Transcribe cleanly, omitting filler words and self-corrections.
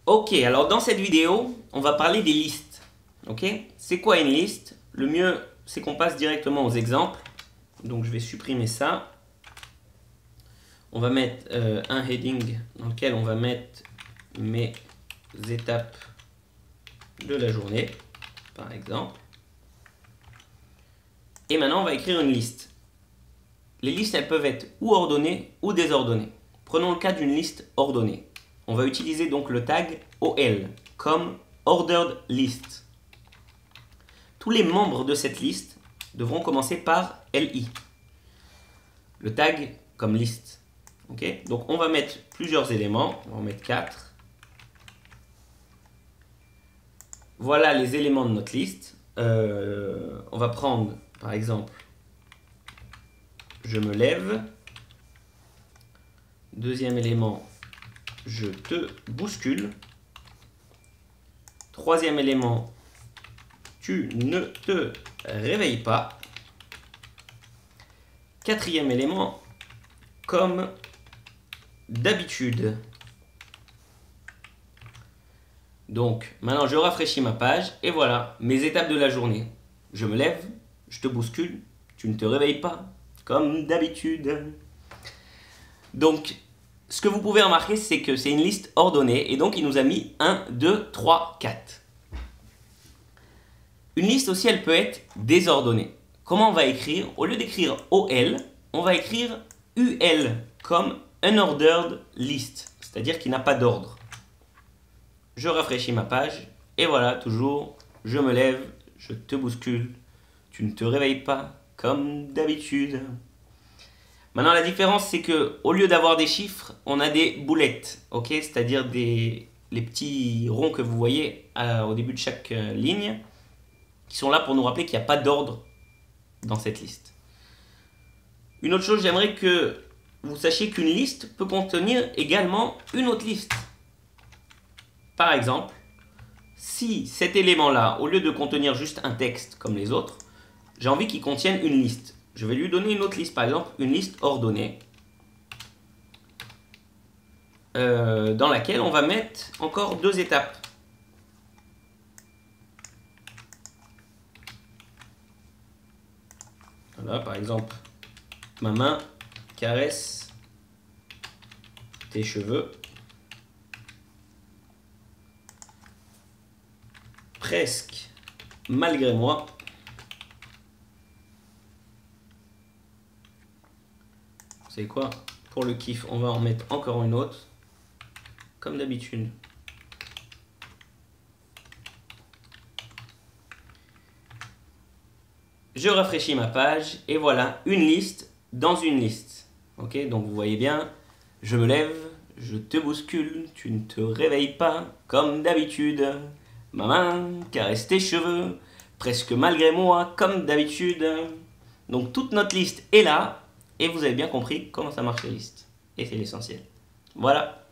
Ok, alors dans cette vidéo, on va parler des listes. Ok, c'est quoi une liste? Le mieux, c'est qu'on passe directement aux exemples. Donc je vais supprimer ça. On va mettre un heading dans lequel on va mettre mes étapes de la journée, par exemple. Et maintenant, on va écrire une liste. Les listes, elles peuvent être ou ordonnées ou désordonnées. Prenons le cas d'une liste ordonnée. On va utiliser donc le tag OL comme Ordered List. Tous les membres de cette liste devront commencer par LI. Le tag comme liste. Okay, donc on va mettre plusieurs éléments. On va en mettre 4. Voilà les éléments de notre liste. On va prendre par exemple je me lève. Deuxième élément, je te bouscule. Troisième élément, tu ne te réveilles pas. Quatrième élément, comme d'habitude. Donc maintenant je rafraîchis ma page et voilà mes étapes de la journée. Je me lève, je te bouscule, tu ne te réveilles pas, comme d'habitude. Donc ce que vous pouvez remarquer, c'est que c'est une liste ordonnée et donc il nous a mis 1, 2, 3, 4. Une liste aussi, elle peut être désordonnée. Comment on va écrire? Au lieu d'écrire OL, on va écrire UL comme Unordered List, c'est-à-dire qu'il n'a pas d'ordre. Je rafraîchis ma page et voilà, toujours, je me lève, je te bouscule, tu ne te réveilles pas comme d'habitude. Maintenant, la différence, c'est que au lieu d'avoir des chiffres, on a des boulettes, ok? C'est-à-dire les petits ronds que vous voyez au début de chaque ligne, qui sont là pour nous rappeler qu'il n'y a pas d'ordre dans cette liste. Une autre chose, j'aimerais que vous sachiez qu'une liste peut contenir également une autre liste. Par exemple, si cet élément-là, au lieu de contenir juste un texte comme les autres, j'ai envie qu'il contienne une liste. Je vais lui donner une autre liste, par exemple une liste ordonnée, dans laquelle on va mettre encore 2 étapes. Voilà, par exemple, ma main caresse tes cheveux. Presque malgré moi. Vous savez quoi? Pour le kiff, on va en mettre encore une autre. Comme d'habitude. Je rafraîchis ma page et voilà une liste dans une liste. Ok, donc vous voyez bien, je me lève, je te bouscule, tu ne te réveilles pas comme d'habitude. Ma main caresse tes cheveux, presque malgré moi comme d'habitude. Donc toute notre liste est là et vous avez bien compris comment ça marche les listes. Et c'est l'essentiel. Voilà.